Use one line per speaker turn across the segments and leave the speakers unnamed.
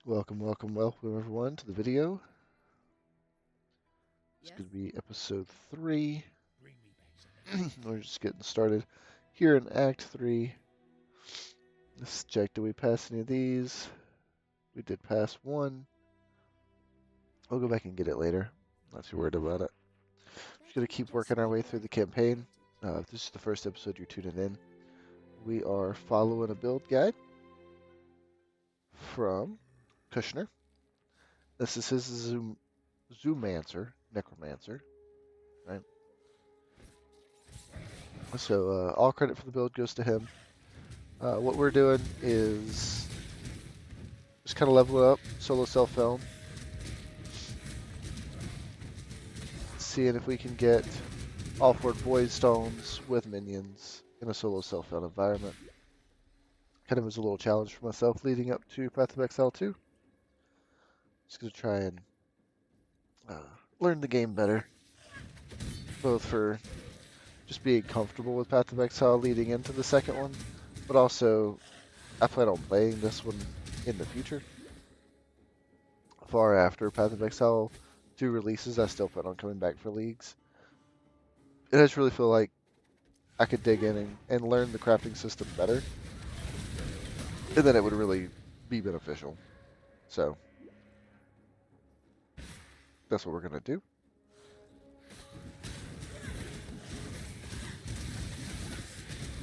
Welcome everyone to the video. It's
Yes?
going to be episode 3. We're just getting started here in Act 3. Let's check, did we pass any of these? We did pass one. We'll go back and get it later. Not too worried about it. Just going to keep working our way through the campaign. If this is the first episode you're tuning in, we are following a build guide from Kusnier. This is his Necromancer, right? So all credit for the build goes to him. What we're doing is just kind of level it up, solo self-found, seeing if we can get all 4 void stones with minions in a solo self-found environment. Kind of was a little challenge for myself leading up to Path of Exile 2. Just going to try and learn the game better, both for just being comfortable with Path of Exile leading into the second one, but also I plan on playing this one in the future. Far after Path of Exile 2 releases, I still plan on coming back for leagues. And I just really feel like I could dig in and learn the crafting system better, and then it would really be beneficial. So that's what we're going to do.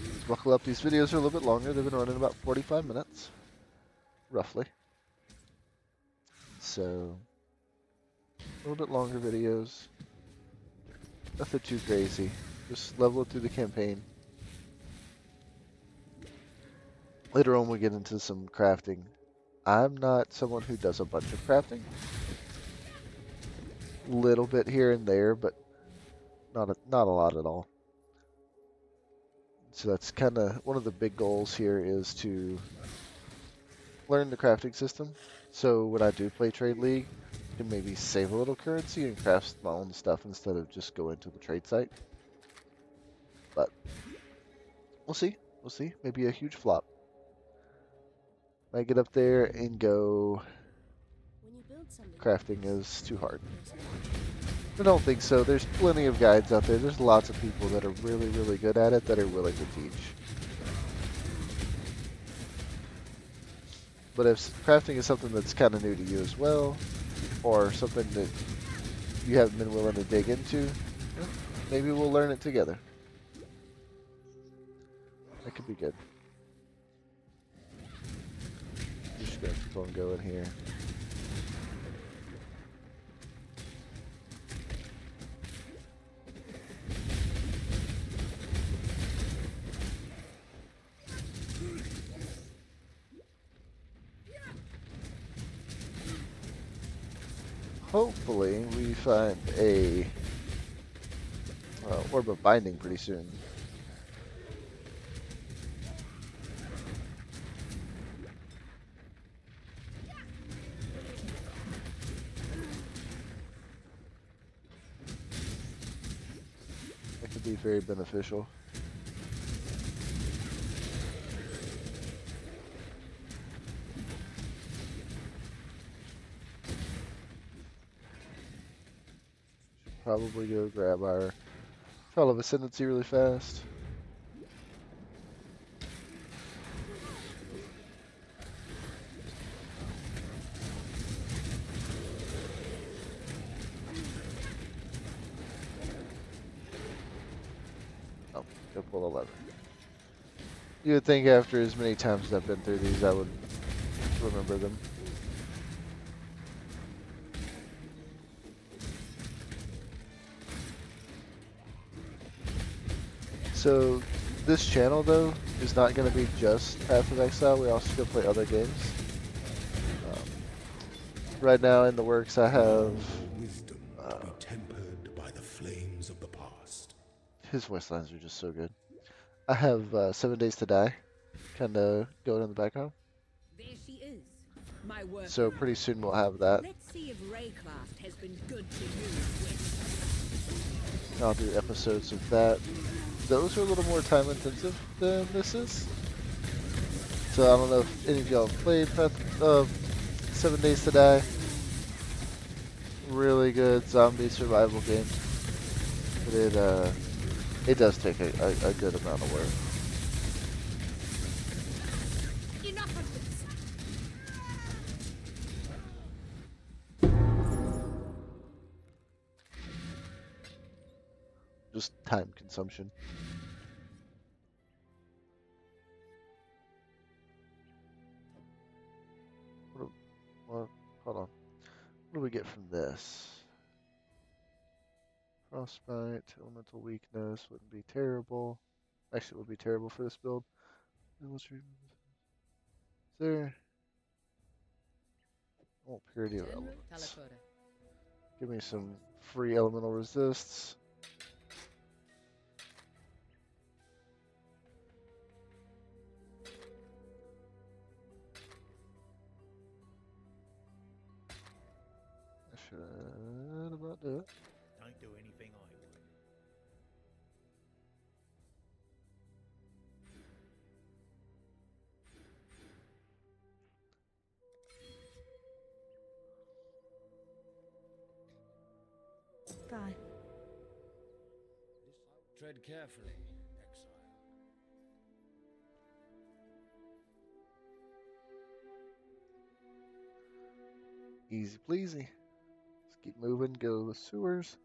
Let's buckle up. These videos are a little bit longer. They've been running about 45 minutes, roughly. So a little bit longer videos. Nothing too crazy. Just level it through the campaign. Later on, we get into some crafting. I'm not someone who does a bunch of crafting. Little bit here and there, but not a lot at all. So that's kind of one of the big goals here, is to learn the crafting system. So when I do play Trade League, I can maybe save a little currency and craft my own stuff instead of just going to the trade site. But we'll see. We'll see. Maybe a huge flop. Might get up there and go, crafting is too hard. I don't think so. There's plenty of guides out there. There's lots of people that are really, really good at it that are willing to teach. But if crafting is something that's kind of new to you as well, or something that you haven't been willing to dig into, maybe we'll learn it together. That could be good. Just gonna keep on going here. Hopefully we find a orb of binding pretty soon. That could be very beneficial. Probably go grab our Trial of Ascendancy really fast. Oh, go pull 11. You would think after as many times as I've been through these, I would remember them. So this channel, though, is not going to be just Path of Exile. We also going to play other games. Right now in the works, I have
wisdom to be tempered by the flames of the past.
his voice lines are just so good. I have 7 Days to Die, kind of going in the background.
There she is, my work.
So pretty soon we'll have that.
Let's see if Raycraft has been good to you.
I'll do episodes of that. Those are a little more time intensive than this is. So I don't know if any of y'all have played 7 Days to Die. Really good zombie survival game. But it does take a good amount of work.
Enough of this.
Just time consumption. Well, hold on. What do we get from this? Frostbite, elemental weakness wouldn't be terrible. Actually, it would be terrible for this build. Is there? Oh, purity of
General
elements.
Talakora.
Give me some free elemental resists. I should about do it.
Don't do anything I would.
Bye.
Tread carefully, Exile.
Easy pleasy. Let's keep moving, go to the sewers.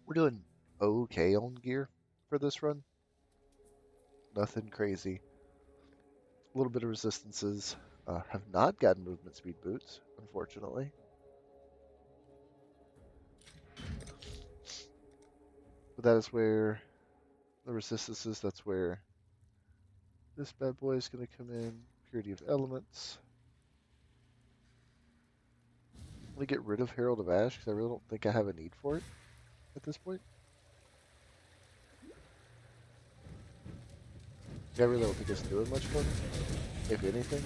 We're doing okay on gear for this run. Nothing crazy. A little bit of resistances. Have not gotten movement speed boots, unfortunately. But that is where the resistances, that's where this bad boy is going to come in. Purity of elements. I'm going to get rid of Herald of Ash because I really don't think I have a need for it at this point. I really don't think it's doing much for me, if anything.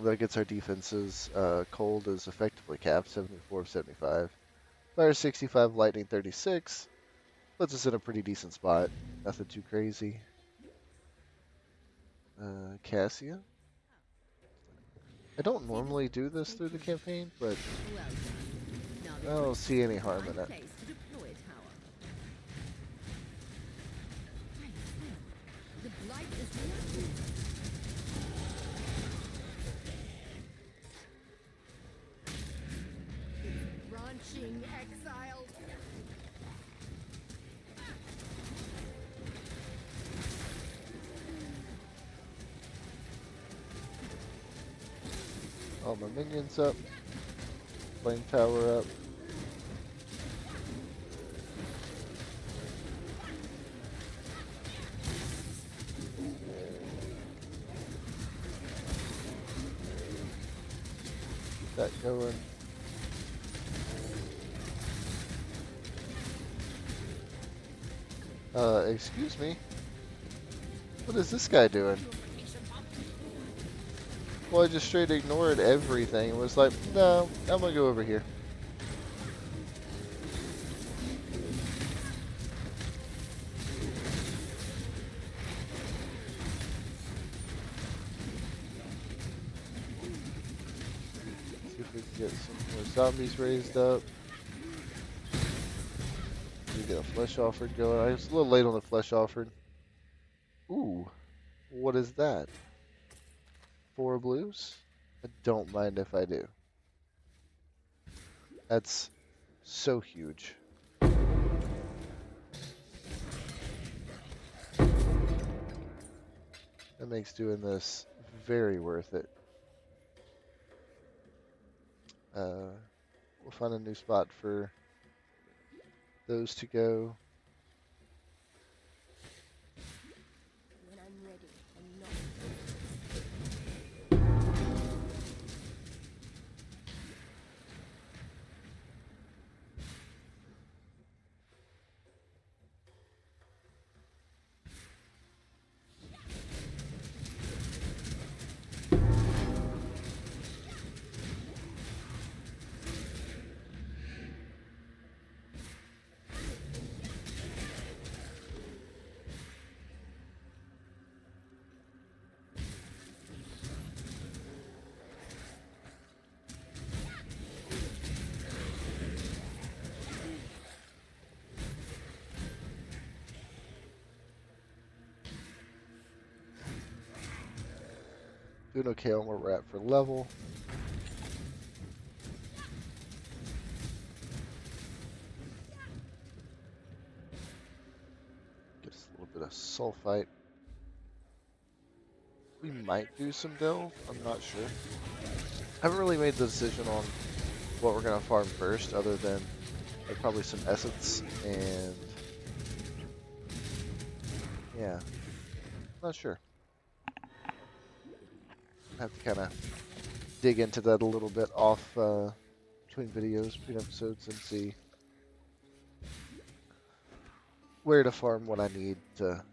That gets our defenses. Cold is effectively capped, 74 of 75. Fire 65, lightning 36. Puts us in a pretty decent spot. Nothing too crazy. Cassia. I don't normally do this through the campaign, but
Well done. Now
I
then,
don't see any harm in it.
place to deploy a tower. The blight is reactive. Branching exile.
All my minions up. Flame tower up. Get that going. Excuse me. What is this guy doing? Well, I just straight ignored everything and was like, no, I'm gonna go over here. See if we can get some more zombies raised up. We get a flesh offered going. I was a little late on the flesh offered. Ooh, what is that? 4 blues? I don't mind if I do. That's so huge. That makes doing this very worth it. We'll find a new spot for those to go.
When I'm ready, I'm not.
Doing okay on where we're at for level. Get us a little bit of sulfite. We might do some delve, I'm not sure. I haven't really made the decision on what we're gonna farm first, other than like probably some essence and yeah, not sure. I have to kind of dig into that a little bit off between videos, between episodes, and see where to farm what I need to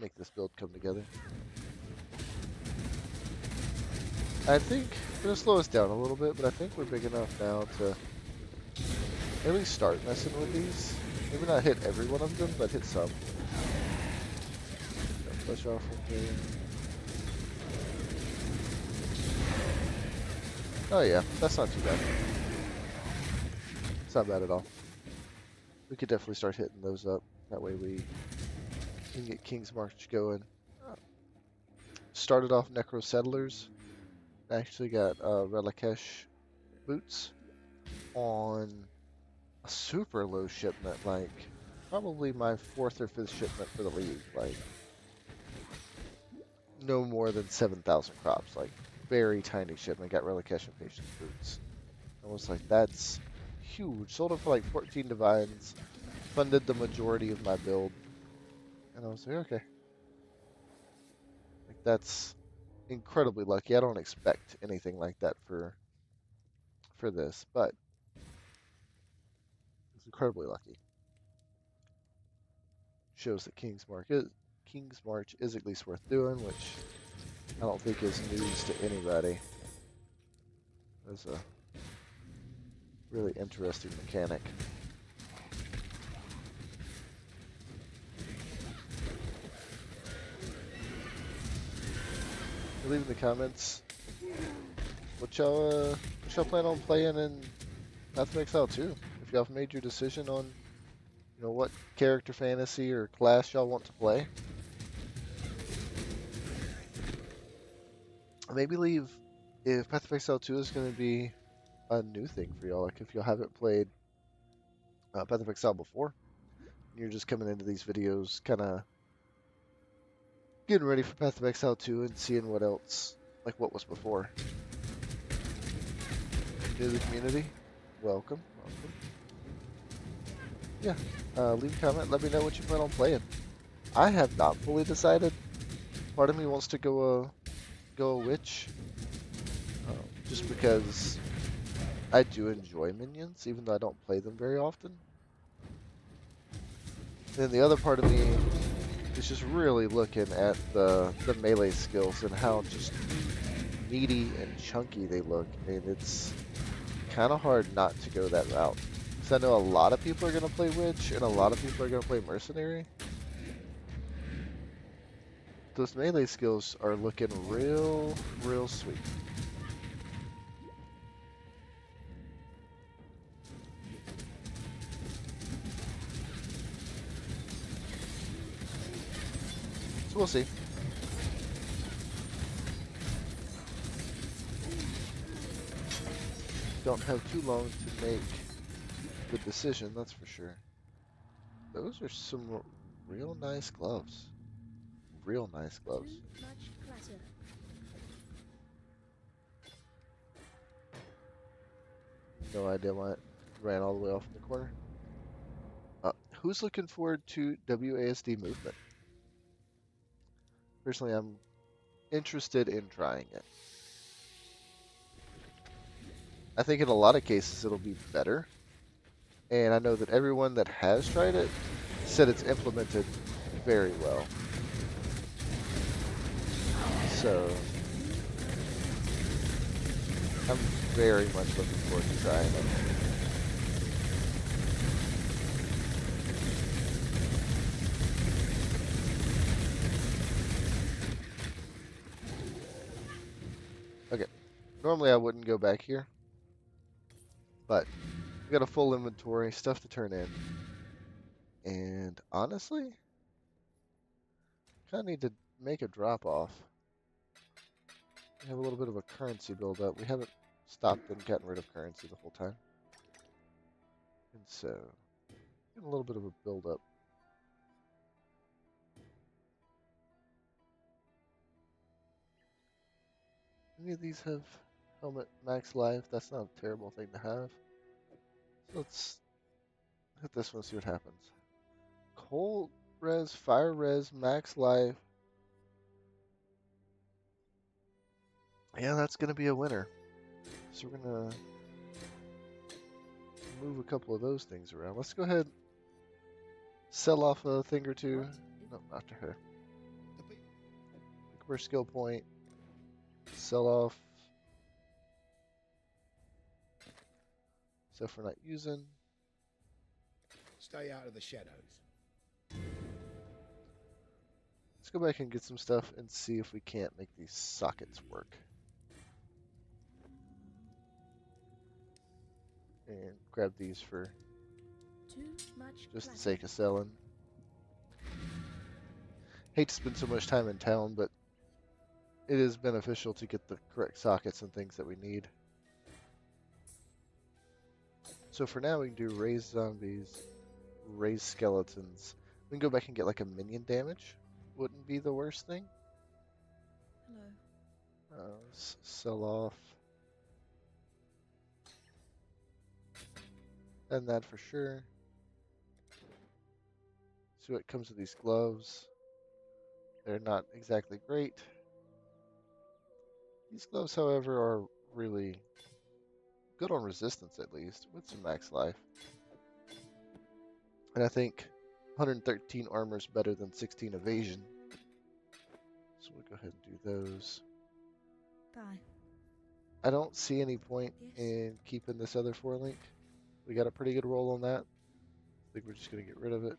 make this build come together. I think it'll slow us down a little bit, but I think we're big enough now to at least start messing with these. Maybe not hit every one of them, but hit some. Flush off from here. Oh yeah, that's not too bad. It's not bad at all. We could definitely start hitting those up. That way we can get King's March going. Started off Necro Settlers. Actually got Relikesh boots on a super low shipment, like probably my 4th or 5th shipment for the league, like no more than 7,000 crops, like very tiny shipment. Got Relikesh and Patience boots. I was like, that's huge. Sold it for like 14 divines, funded the majority of my build, and I was like, okay, like that's incredibly lucky. I don't expect anything like that for this, but it's incredibly lucky. Shows that King's March is at least worth doing, which I don't think is news to anybody. It's a really interesting mechanic. Leave in the comments what y'all plan on playing in Path of Exile 2. If y'all have made your decision on, you know, what character fantasy or class y'all want to play. Maybe leave if Path of Exile 2 is going to be a new thing for y'all. Like if y'all haven't played Path of Exile before, you're just coming into these videos kind of getting ready for Path of Exile 2 and seeing what else, like what was before. New to the community, welcome. Yeah, leave a comment, let me know what you plan on playing. I have not fully decided. Part of me wants to go a witch, just because I do enjoy minions, even though I don't play them very often. And the other part of me is just really looking at the melee skills and how just meaty and chunky they look, and it's kind of hard not to go that route. Because I know a lot of people are going to play witch, and a lot of people are going to play mercenary. Those melee skills are looking real sweet. So we'll see. Don't have too long to make the decision, that's for sure. Those are some real nice gloves. Real nice gloves.
Too much clutter.
No idea why it ran all the way off in the corner. Who's looking forward to WASD movement? Personally, I'm interested in trying it. I think in a lot of cases it'll be better. And I know that everyone that has tried it said it's implemented very well. So I'm very much looking forward to trying it. Okay, normally I wouldn't go back here, but we got a full inventory, stuff to turn in, and honestly, kind of need to make a drop off. We have a little bit of a currency buildup. We haven't stopped and gotten rid of currency the whole time. And so, getting a little bit of a buildup. Any of these have helmet max life? That's not a terrible thing to have. So let's hit this one, see what happens. Cold res, fire res, max life. Yeah, that's going to be a winner. So we're going to move a couple of those things around. Let's go ahead, sell off a thing or two.
What?
No, not to her. Pick up her skill point. Sell off stuff we're not using.
Stay out of the shadows.
Let's go back and get some stuff and see if we can't make these sockets work. And grab these for
Too much
just the
clapping.
sake of selling. Hate to spend so much time in town, but it is beneficial to get the correct sockets and things that we need. So for now, we can do raise zombies, raise skeletons. We can go back and get like a minion damage. Wouldn't be the worst thing.
Hello.
Sell off. And that for sure. See what comes with these gloves. They're not exactly great. These gloves, however, are really good on resistance at least, with some max life. And I think 113 armor is better than 16 evasion. So we'll go ahead and do those.
Bye.
I don't see any point
Yes.
in keeping this other 4-link. We got a pretty good roll on that. I think we're just going to get rid of it.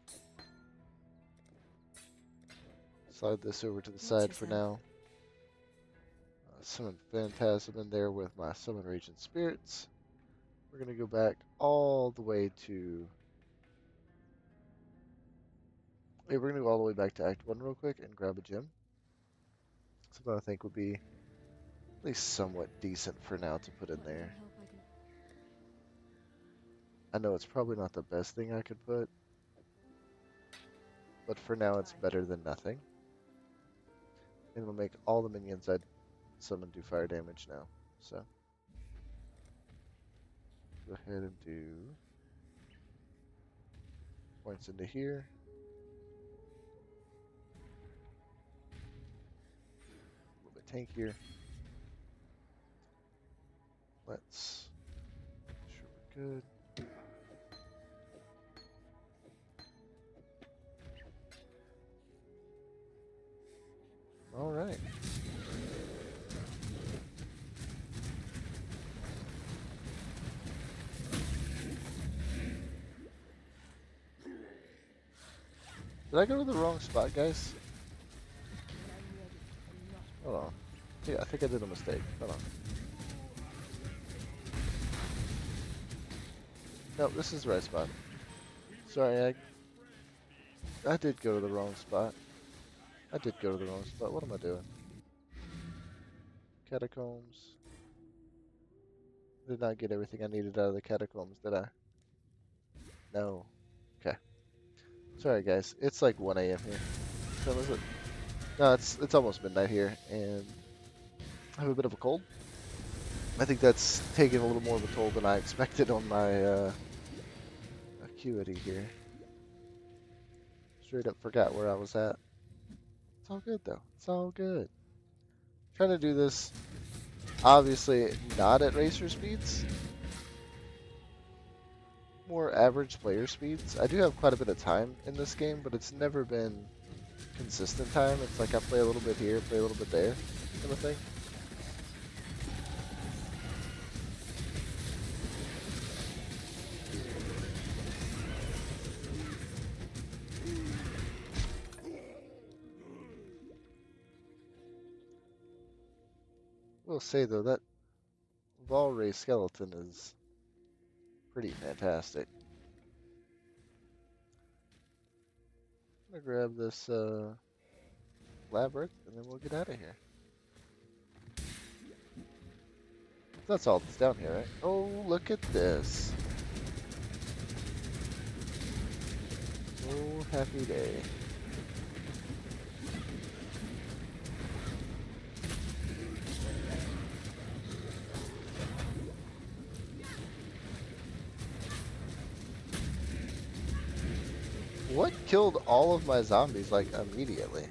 Slide this over to the side for now. Summon Phantasm in there with my Summon Raging Spirits. We're going to go back all the way to... Hey, we're going to go all the way back to Act 1 real quick and grab a gem. Something I think would be at least somewhat decent for now to put in
Whatever
there.
help I can.
I know it's probably not the best thing I could put, but for now it's better than nothing. And it'll make all the minions I summon do fire damage now. So go ahead and do points into here. A little bit tankier. Let's make sure we're good. All right. Did I go to the wrong spot, guys?
When I'm ready and not
Hold on. Yeah, I think I did a mistake. Hold on. No, this is the right spot. Sorry, I did go to the wrong spot. I did go to the wrong spot. What am I doing? Catacombs. Did not get everything I needed out of the catacombs, did I? No. Okay. Sorry, guys. It's like 1 a.m. here. So is it? No, it's almost midnight here, and I have a bit of a cold. I think that's taking a little more of a toll than I expected on my acuity here. Straight up forgot where I was at. It's all good though. It's all good. Trying to do this, obviously not at racer speeds. More average player speeds. I do have quite a bit of time in this game, but it's never been consistent time. It's like I play a little bit here, play a little bit there, kind of thing. Will say though that Valray skeleton is pretty fantastic. I'm gonna grab this labyrinth and then we'll get out of here. That's all that's down here, right? Oh, look at this. Oh, happy day. What killed all of my zombies, like, immediately?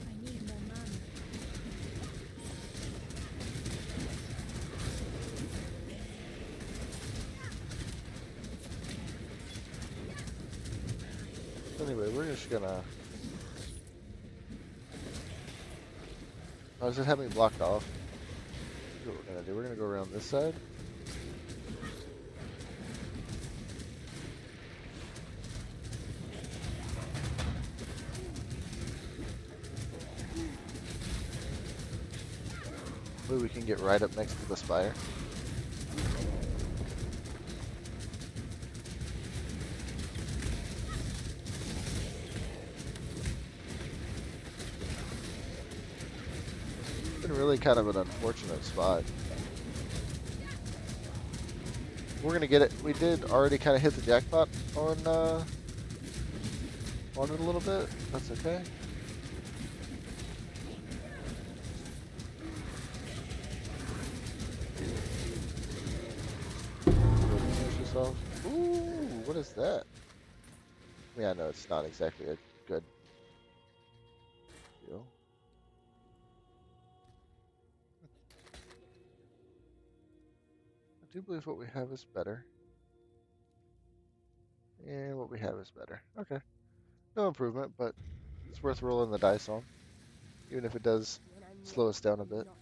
I need more mana.
Anyway, we're just gonna... Oh, does it have me blocked off? Here's what we're gonna do. We're gonna go around this side. Hopefully we can get right up next to the spire. It's been really kind of an unfortunate spot. We're gonna get it. We did already kind of hit the jackpot on it a little bit. That's okay. Finish this off. Ooh, what is that? Yeah, no, it's not exactly a good deal. I do believe what we have is better. And what we have is better. Okay. No improvement, but it's worth rolling the dice on. Even if it does
When I'm
slow
ready,
us down a bit.
not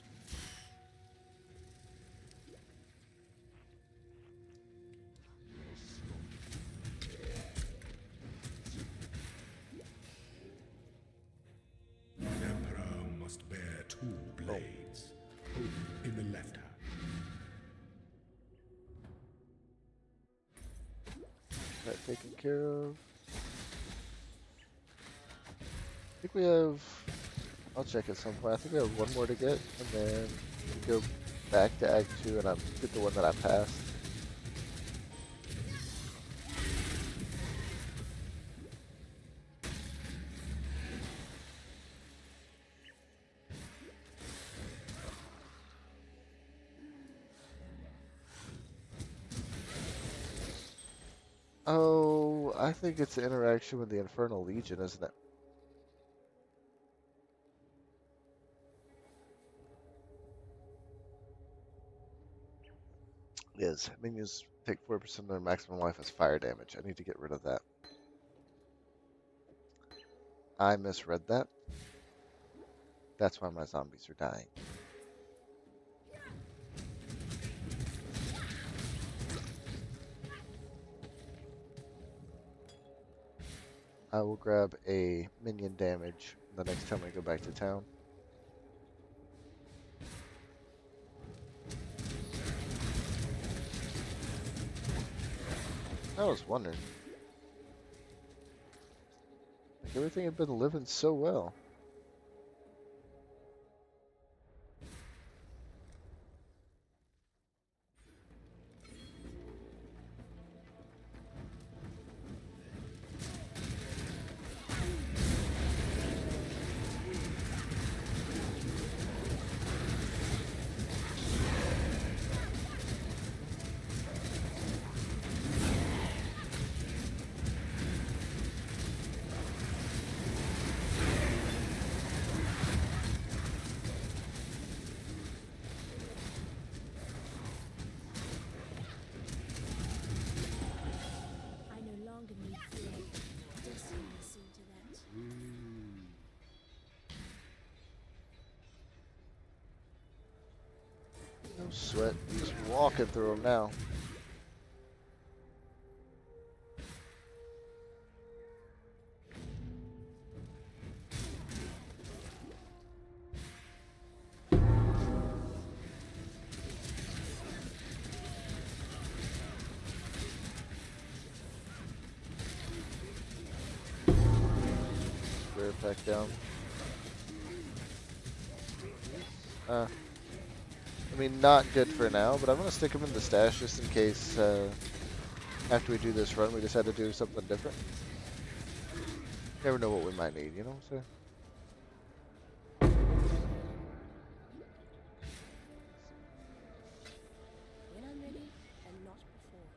An emperor must bear two blades. In the left hand.
That taken care of. I think we have... I'll check at some point. I think we have one more to get, and then we go back to Act 2 and I get the one that I passed. Oh, I think it's the interaction with the Infernal Legion, isn't it? Is minions take 4% of their maximum life as fire damage. I need to get rid of that. I misread that. That's why my zombies are dying. I will grab a minion damage the next time we go back to town. I was wondering. Like everything had been living so well.
I no longer need fear. Destiny will see to that.
No sweat. Just walking through them now. back down. I mean, not good for now, but I'm gonna stick them in the stash just in case after we do this run, we decide to do something different. Never know what we might need, you know what I'm saying?
When I'm ready and not before.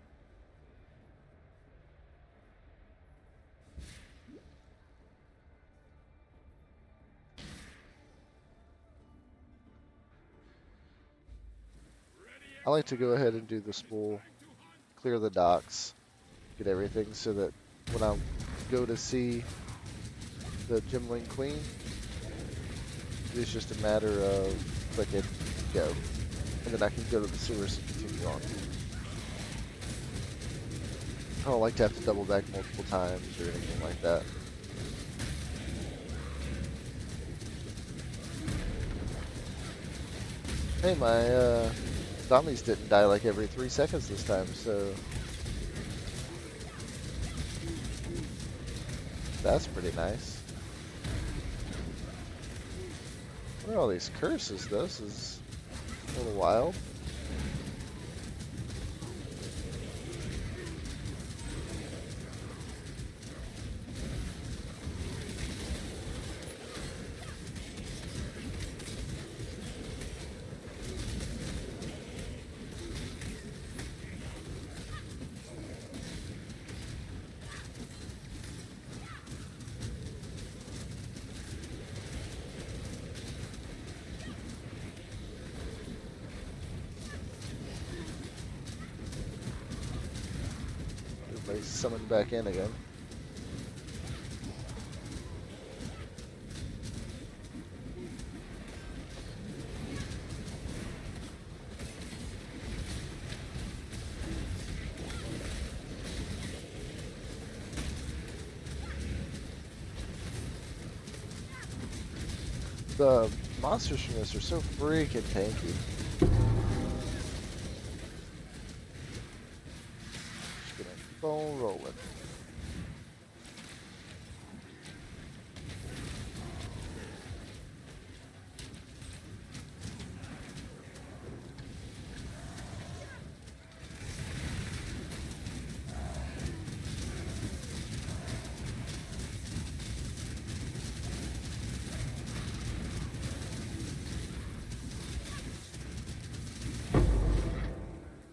I like to go ahead and do the spool, clear the docks, get everything so that when I go to see the Gemling Queen, it's just a matter of click it, go. And then I can go to the sewers and continue on. I don't like to have to double back multiple times or anything like that. Hey, my zombies didn't die like every 3 seconds this time, so that's pretty nice. What are all these curses? This is a little wild. Everybody's summoned back in again. The monsters from this are so freaking tanky. Just gonna keep on rolling.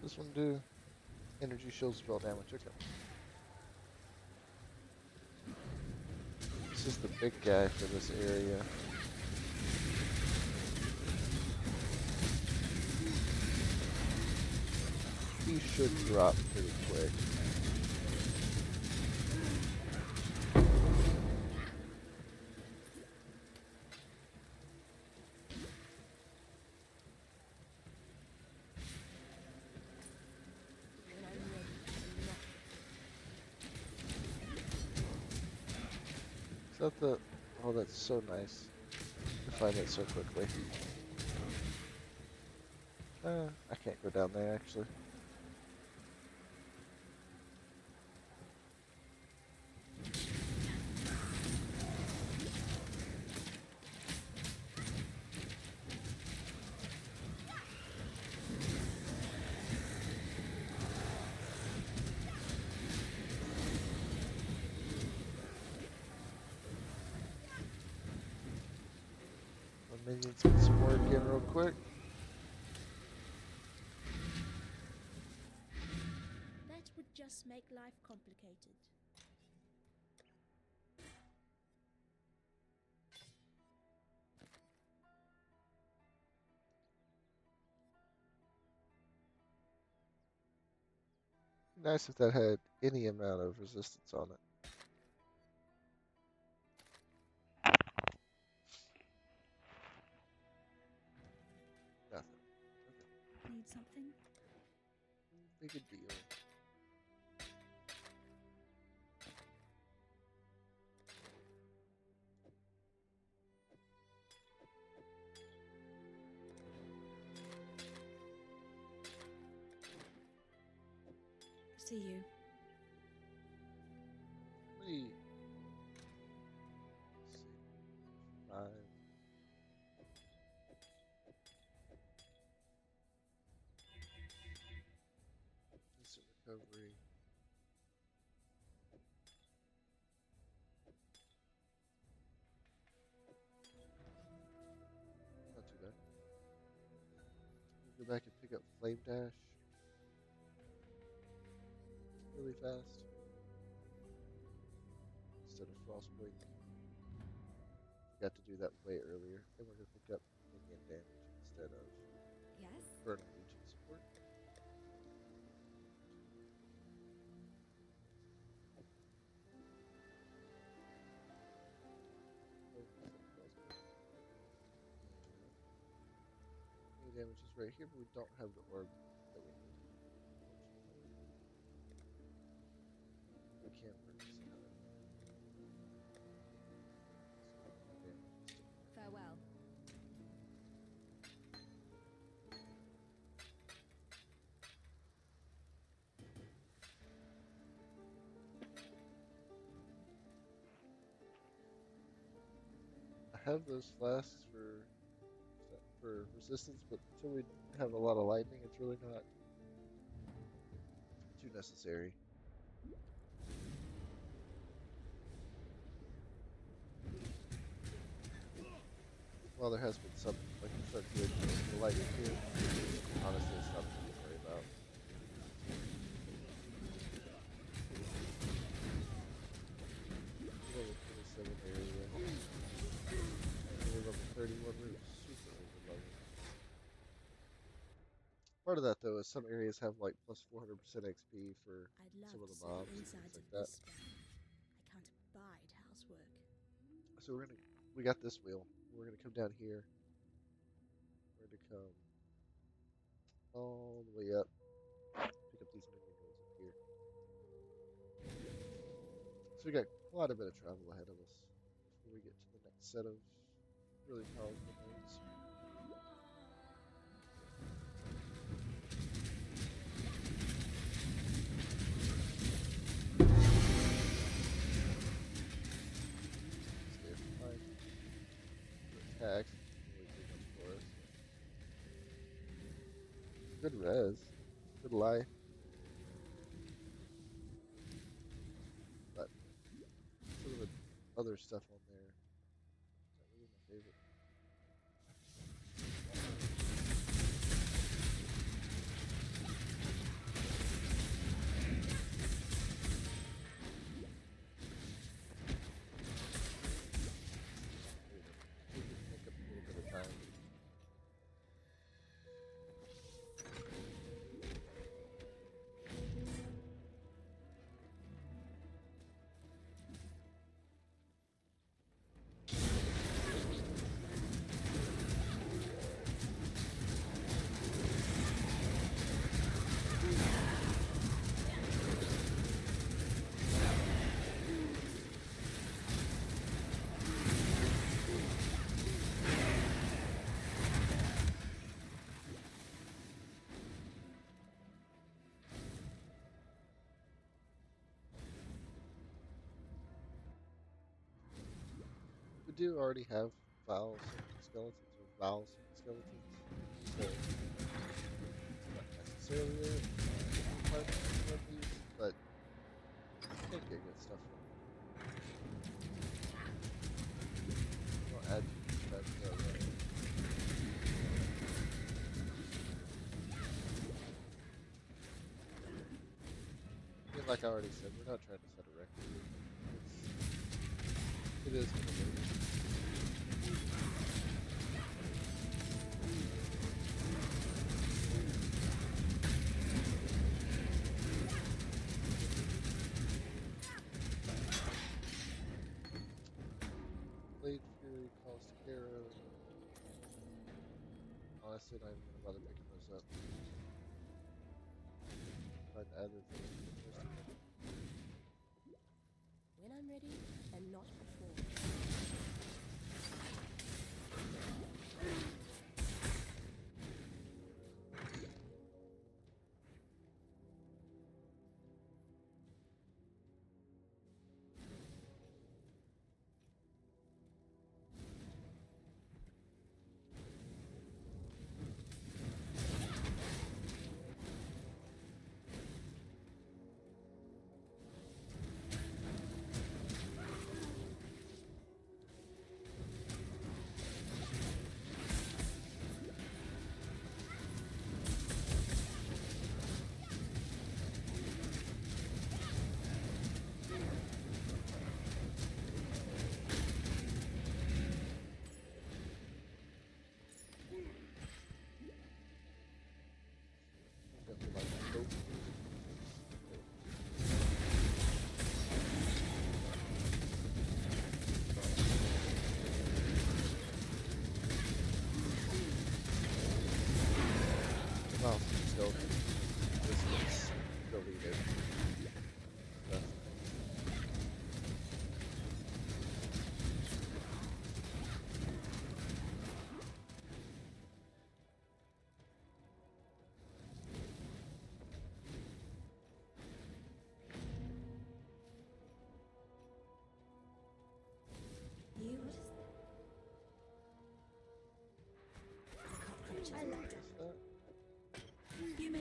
This one do energy shield spell damage. Okay. This is the big guy for this area. He should drop pretty quick.
When I'm ready and not
Is that the... Oh, that's so nice to find it so quickly. I can't go down there, actually. My minions get some work in real quick.
That would just make life complicated.
Nice if that had any amount of resistance on it. Nothing.
Need something?
Big a deal.
See you.
Wait. Let's see. pick up Flame Dash really fast instead of Frostblink. Forgot to do that way earlier, and we're going to pick up minion damage instead of
Yes?
Burning Legion support. Any damage is right here, but we don't have the orb that we need. We can't purchase another.
Farewell.
I have those flasks for resistance, but until we have a lot of lightning, it's really not too necessary. Well, there has been some, like you start to get the lightning here. Honestly, it's not something to worry about. Level 27 area. Level 31 roof. Super over level. Part of that though is some areas have like plus 400% XP for
I'd love
some of
to
the
see
mobs
the
and
insides
things like
of
that.
this spell. I can't abide housework.
So we got this wheel. We're gonna come down here. We're gonna come all the way up. Pick up these minion wheels up here. So we got quite a bit of travel ahead of us before we get to the next set of really powerful modes. Stay behind. Attack. Really too much for us. Good res. Good life. But some of the other stuff on there is not really my favorite. We can make up a little bit of time. We do already have Val summoning skeletons or Val summoning skeletons, so not necessarily a requirement for one of these, but you can get good stuff from them. Don't add too much bad stuff. I mean, like I already said, we're not trying to set a record. It is what it is. Blade Fury, Caustic Arrow. Honestly, not even gonna bother picking those up. Find other things interesting.
When I'm ready, and not before.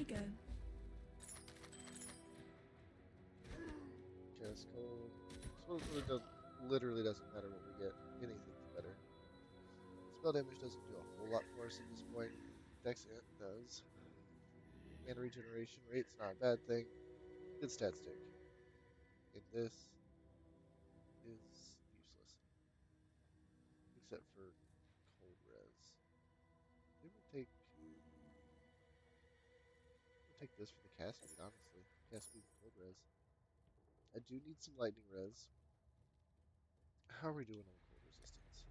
I go.
Cast cold. So it really literally doesn't matter what we get. Anything's better. Spell damage doesn't do a whole lot for us at this point. Dex Int does. Mana regeneration rate's not a bad thing. Good stat stick. And this is useless. Except for cold res. Maybe we'll take this for the cast speed, honestly. Cast speed and cold res. I do need some lightning res. How are we doing on cold resistance?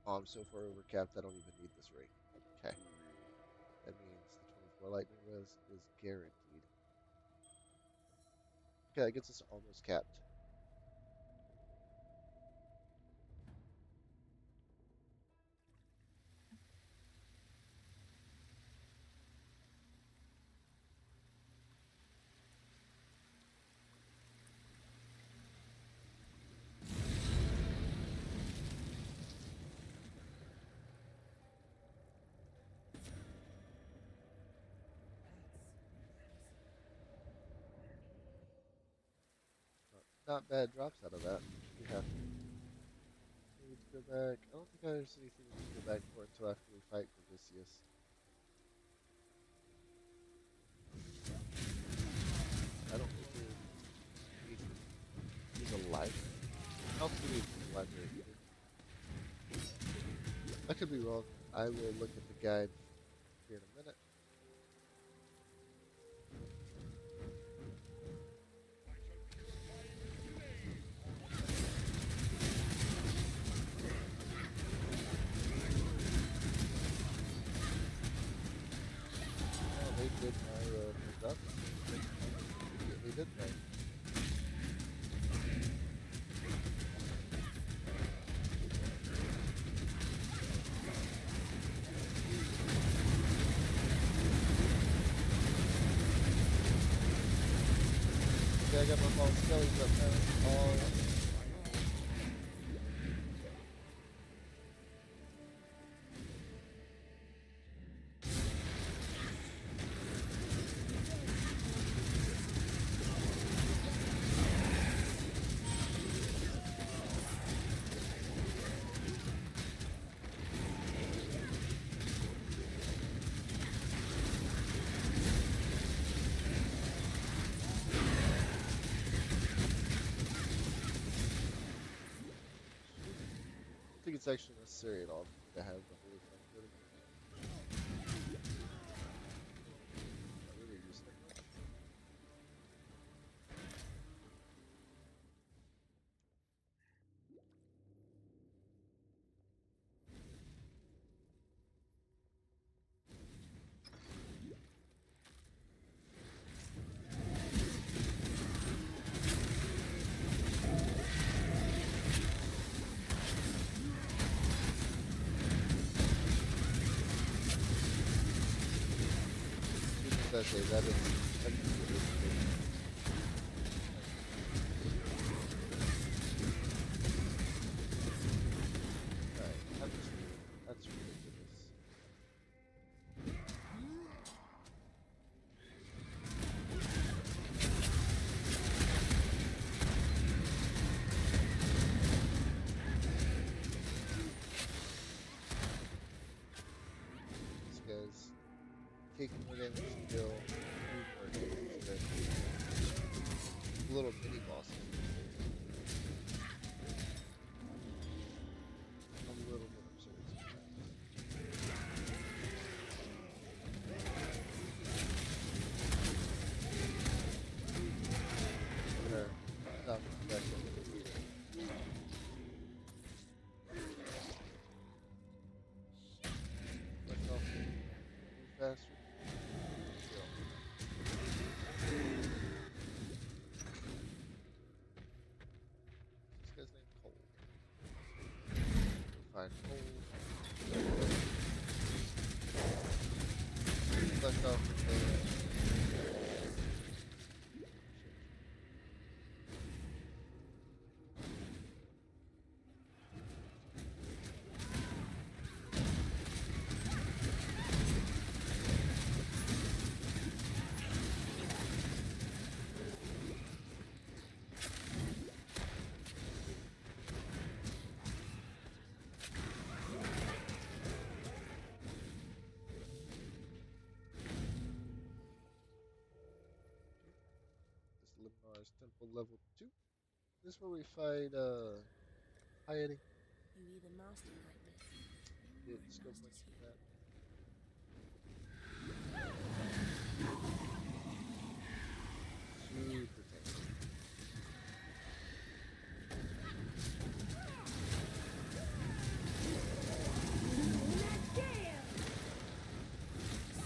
Oh, I'm so far over capped I don't even need this ring. Okay. That means the 24 lightning res is guaranteed. Okay, that gets us almost capped. Not bad drops out of that. We have we need to go back. I don't think there's anything we need to go back for until after we fight Odysseus. I don't think we need a library. I don't think we need a library either. I could be wrong. I will look at the guide here in a minute. Oh, they did my stuff. They did that. Okay, I got my ball skellies up now. All I think it's actually necessary at all to have the holy flame coating. I really use that much. What did I say? That is right. That's ridiculous. These guys taking more damage to kill, do more damage than little mini bosses. A little bit absurd sometimes. There. Stop back up. Back off. Move faster. Go. Liminar's Temple level 2. This is where we fight Piety.
You either master nightmares,
Get
or it
skill
masters
points
you.
for that. Super tanky.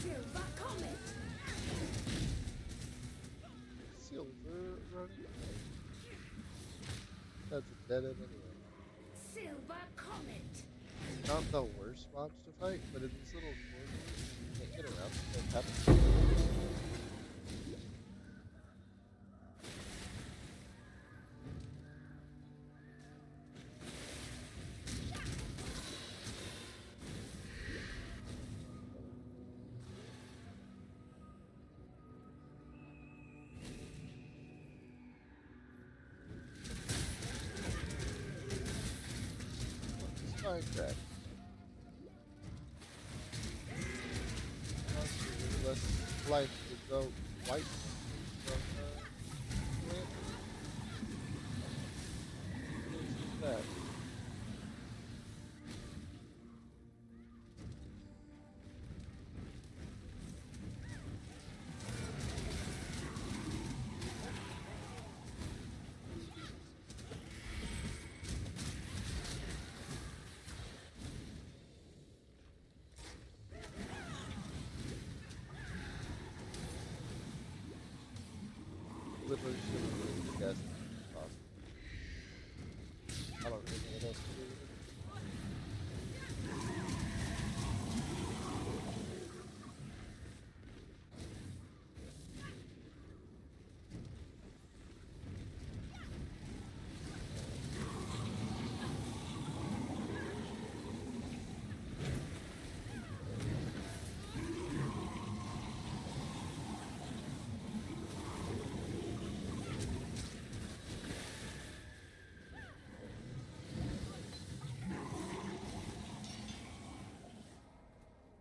Silver Comet!
Silver running away. That's a dead end anyway.
Silver Comet!
Not the worst mobs to fight, but in these little corridors, you can't get around them. They happen. Fine, Brad. Less life to go white from that. Literally just gonna ruin this gas as possible. I don't really know what else to do with it.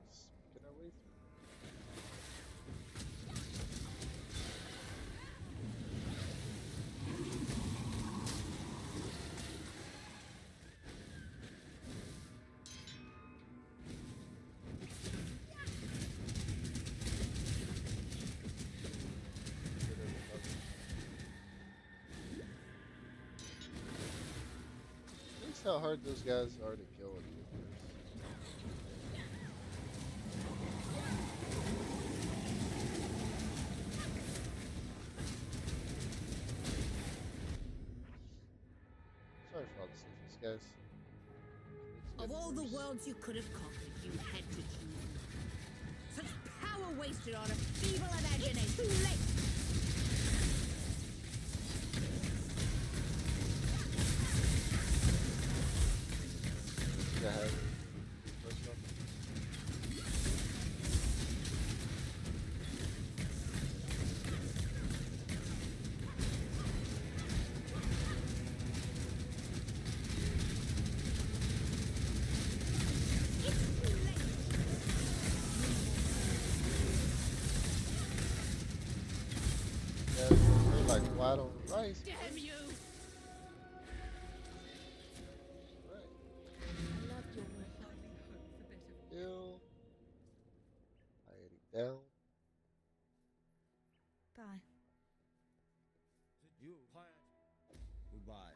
Just making our way through. Thanks how hard those guys are to kill in the universe. Sorry for all the sneakies, guys. It's
Of
getting
all the
worse.
worlds you could have conquered, you had to choose. Such power wasted on a feeble imagination. Too late.
Yeah, have the first one.
It's too late.
Yeah, they're like flat on rice.
Damn you!
Right.
I loved your work.
Kill. Piety down.
Bye.
You quiet. Goodbye.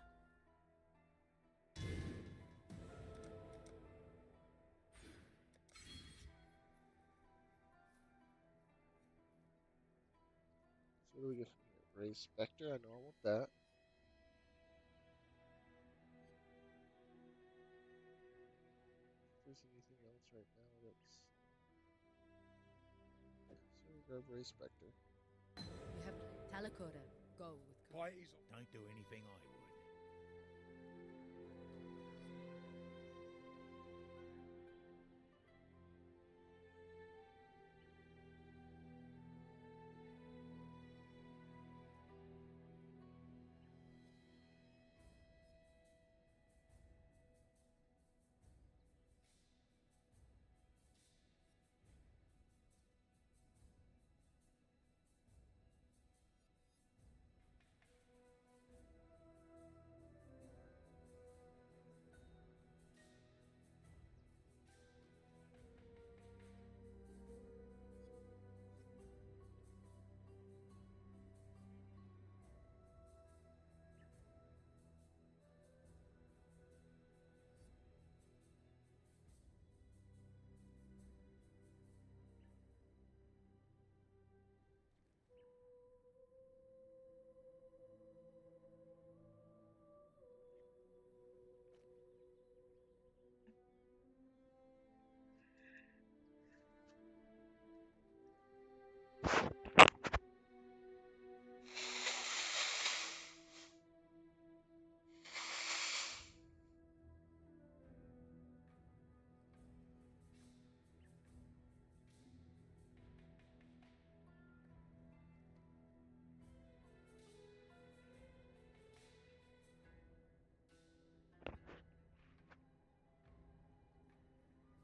So what do we get from here? Raise Spectre. I know I want that. If there's anything else right now that's... Yeah, so we grab Raise Spectre.
You have Talakora. Go with
Piety's
Don't do anything I would.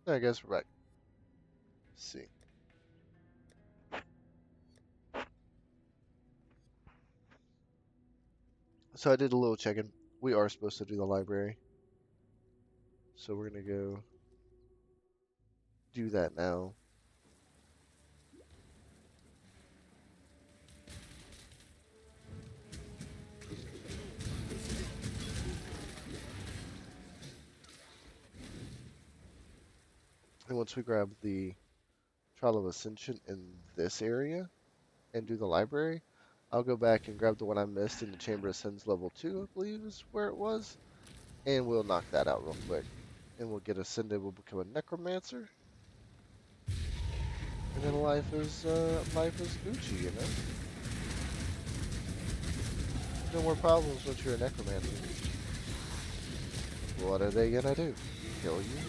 Alright guys, we're back. Let's see. So I did a little check-in. We are supposed to do the library. So we're gonna go do that now. And once we grab the Trial of Ascension in this area and do the library, I'll go back and grab the one I missed in the Chamber of Sins level 2, I believe is where it was. And we'll knock that out real quick. And we'll get ascended, we'll become a necromancer. And then life is Gucci, you know? No more problems once you're a necromancer. What are they gonna do? Kill you?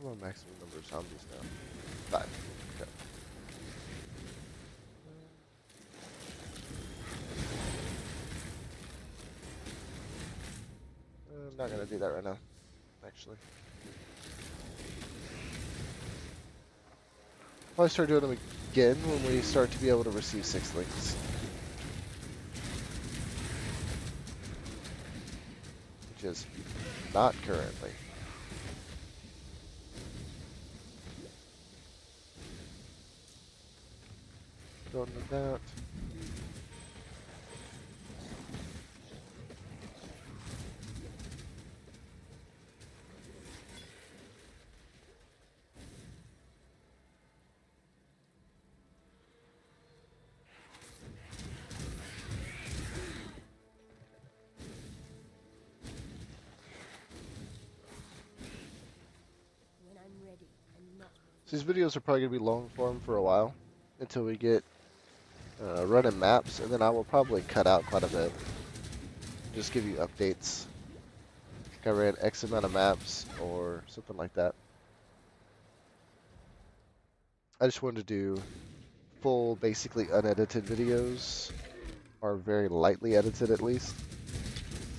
What are maximum number of zombies now? 5. Okay. I'm not gonna do that right now, actually. Probably start doing them again when we start to be able to receive 6 links. Which is not currently. Don't need that.
When I'm ready and not
So these videos are probably going to be long form for a while until we get running maps, and then I will probably cut out quite a bit. Just give you updates. Like I ran X amount of maps or something like that. I just wanted to do full, basically unedited videos, or very lightly edited at least,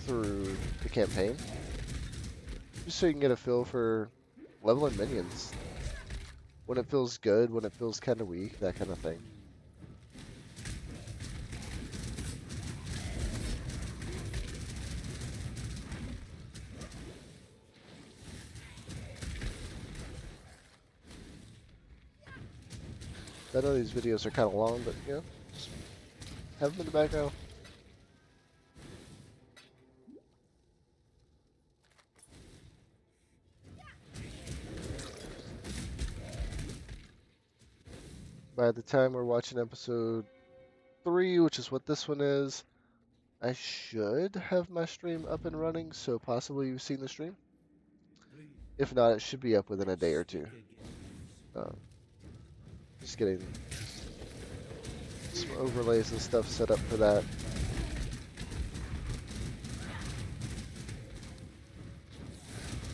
through the campaign. Just so you can get a feel for leveling minions. When it feels good, when it feels kind of weak, that kind of thing. I know these videos are kind of long, but you know, just have them in the background. By the time we're watching episode 3, which is what this one is, I should have my stream up and running, so possibly you've seen the stream. If not, it should be up within a day or two. Just getting some overlays and stuff set up for that.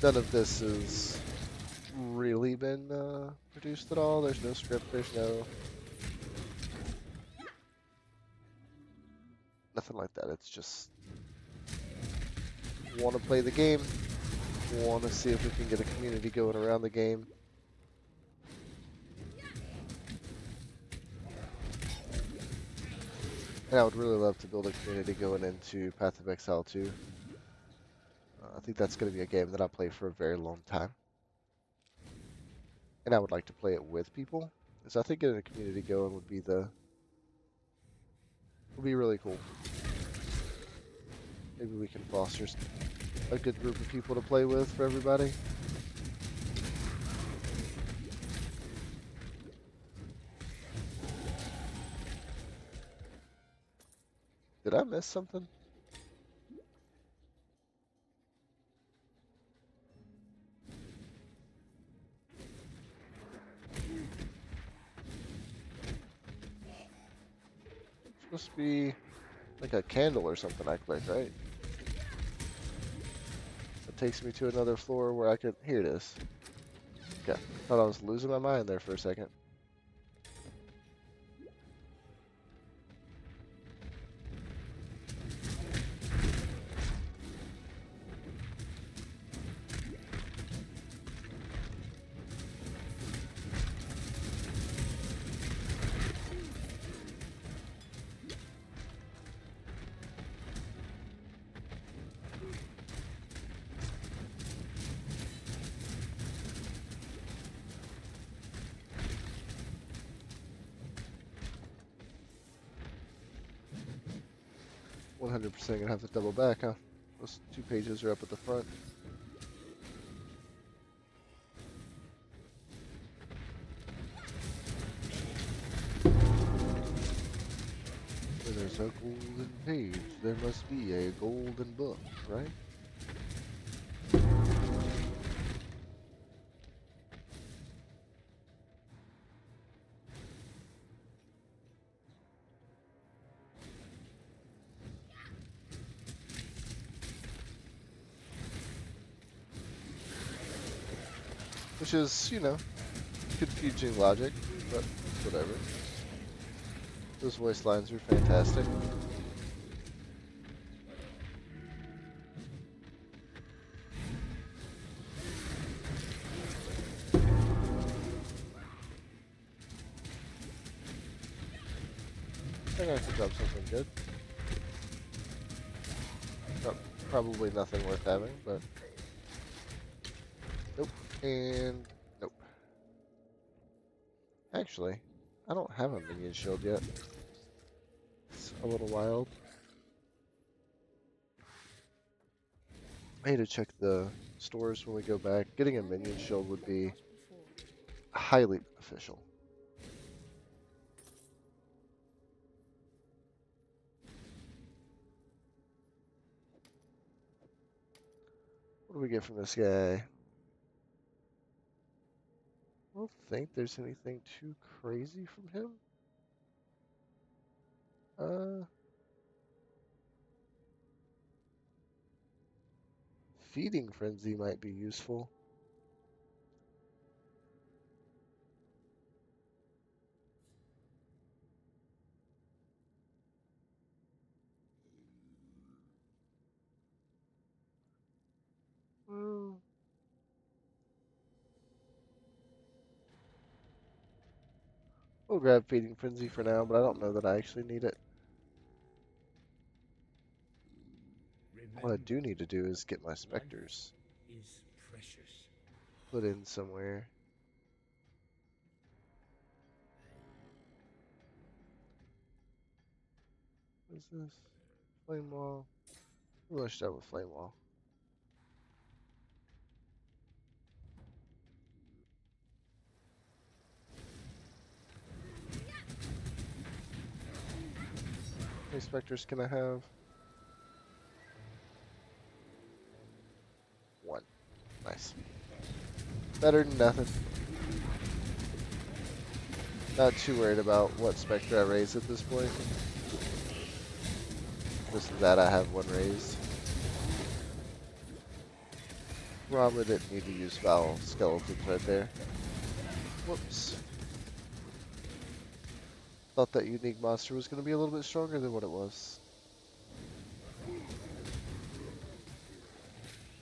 None of this has really been produced at all. There's no script, there's no... nothing like that. It's just... want to play the game. Want to see if we can get a community going around the game. And I would really love to build a community going into Path of Exile 2. I think that's going to be a game that I'll play for a very long time. And I would like to play it with people. So I think getting a community going would be really cool. Maybe we can foster a good group of people to play with for everybody. Did I miss something? It's supposed to be like a candle or something I click, right? It takes me to another floor where I could... here it is. Okay. Thought I was losing my mind there for a second. %, gonna have to double back, huh? Those 2 pages are up at the front. Where there's a golden page, there must be a golden book, right? Which is, you know, confusing logic, but whatever. Those voice lines are fantastic. I think I could drop something good. Probably nothing worth having, but nope. And nope. Actually, I don't have a minion shield yet. It's a little wild. I need to check the stores when we go back. Getting a minion shield would be highly beneficial. What do we get from this guy? I don't think there's anything too crazy from him. Feeding frenzy might be useful. Hmm. We'll grab feeding frenzy for now, but I don't know that I actually need it. What I
Remember,
do need to do is get my
life
specters
is precious.
put in somewhere. What is this? Flame wall. We'll start with flame wall. How many specters can I have? 1. Nice. Better than nothing. Not too worried about what specter I raise at this point. Just that I have 1 raised. Probably didn't need to use foul skeletons right there. Whoops. Thought that unique monster was going to be a little bit stronger than what it was.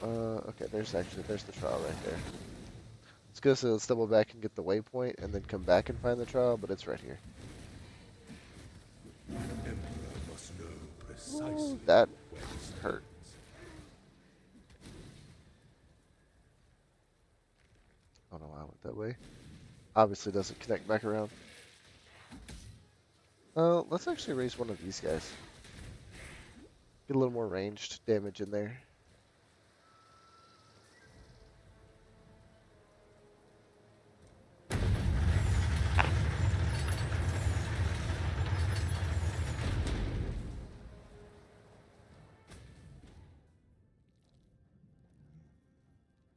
Okay, there's the trial right there. Let's go, so let's double back and get the waypoint and then come back and find the trial, but it's right here.
Emperor must know precisely
Ooh, that
where he
hurt.
stands.
I don't know why I went that way. Obviously doesn't connect back around. Let's actually raise one of these guys. Get a little more ranged damage in there.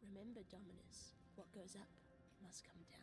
Remember, Dominus, what goes up must come down.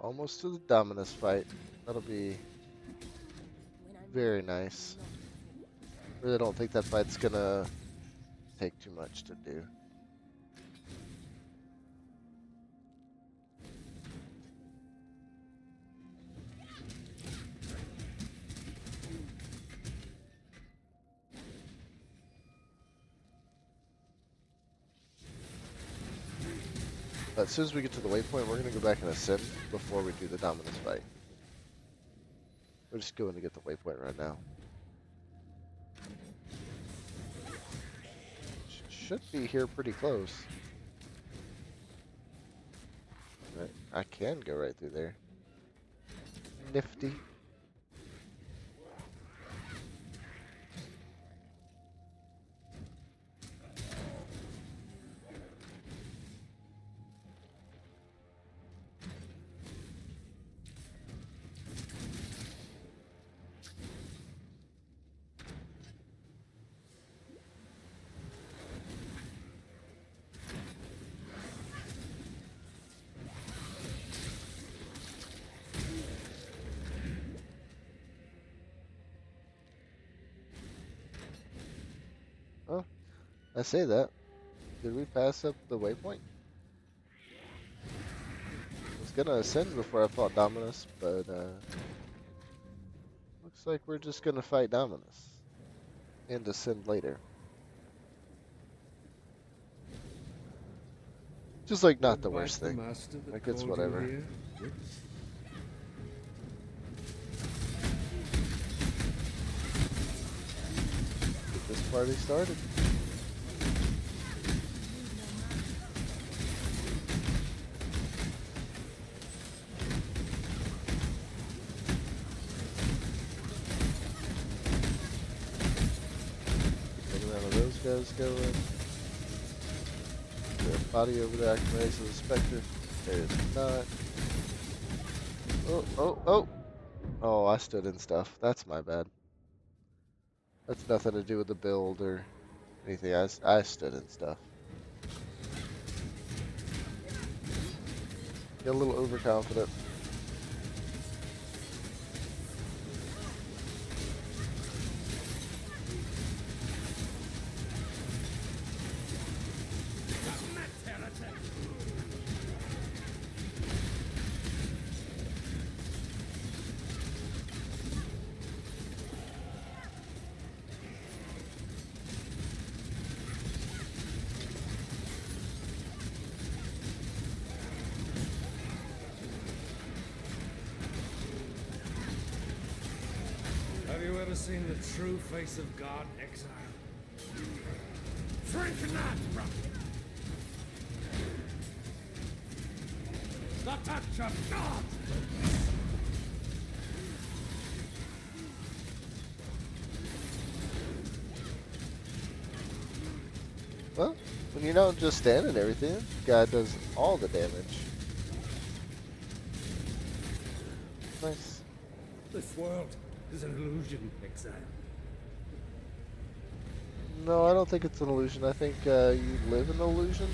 almost to the Dominus fight. That'll be
When I'm
very
ready,
nice.
not before.
Really don't think that fight's gonna take too much to do. But as soon as we get to the waypoint, we're gonna go back and ascend before we do the Dominus fight. We're just going to get the waypoint right now. Should be here pretty close. Right. I can go right through there. Nifty. Oh, I say that. Did we pass up the waypoint? I was gonna ascend before I fought Dominus, but looks like we're just gonna fight Dominus and ascend later. Just like not the worst thing. Like it's whatever. Get this party started. Get around those guys going. Is there a body over there I can raise to the Spectre? There is not. Oh, oh, oh! Oh, I stood in stuff. That's my bad. That's nothing to do with the build or anything. I stood in stuff. Get a little overconfident.
Have you ever seen the true face of God, Exile? Drink not, brother! The touch of God!
Well, when you don't just stand and everything, God does all the damage. Nice.
This world is an illusion, Exile.
No, I don't think it's an illusion. I think you live in illusion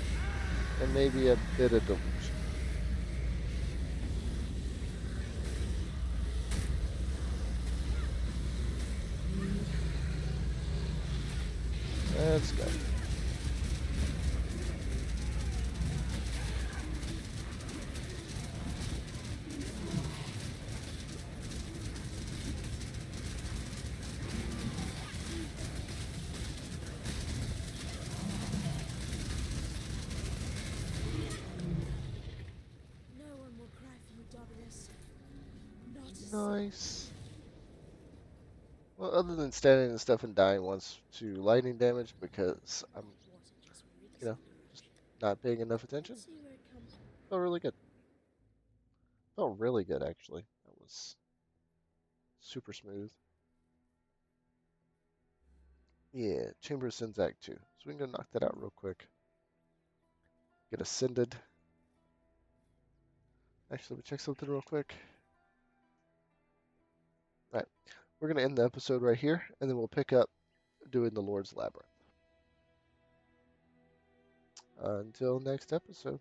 and maybe a bit of delusion. Let's go.
No one will cry for you, Dominus. Not a
Nice. Well, other than standing and stuff and dying once to lightning damage because I'm,
wasn't just
you know, just not paying enough attention,
See where it comes from.
felt really good. Felt really good, actually. That was super smooth. Yeah, Chamber of Sins Act 2. So we can go knock that out real quick. Get ascended. Actually, let me check something real quick. All right, we're going to end the episode right here, and then we'll pick up doing the Lord's Labyrinth. Until next episode.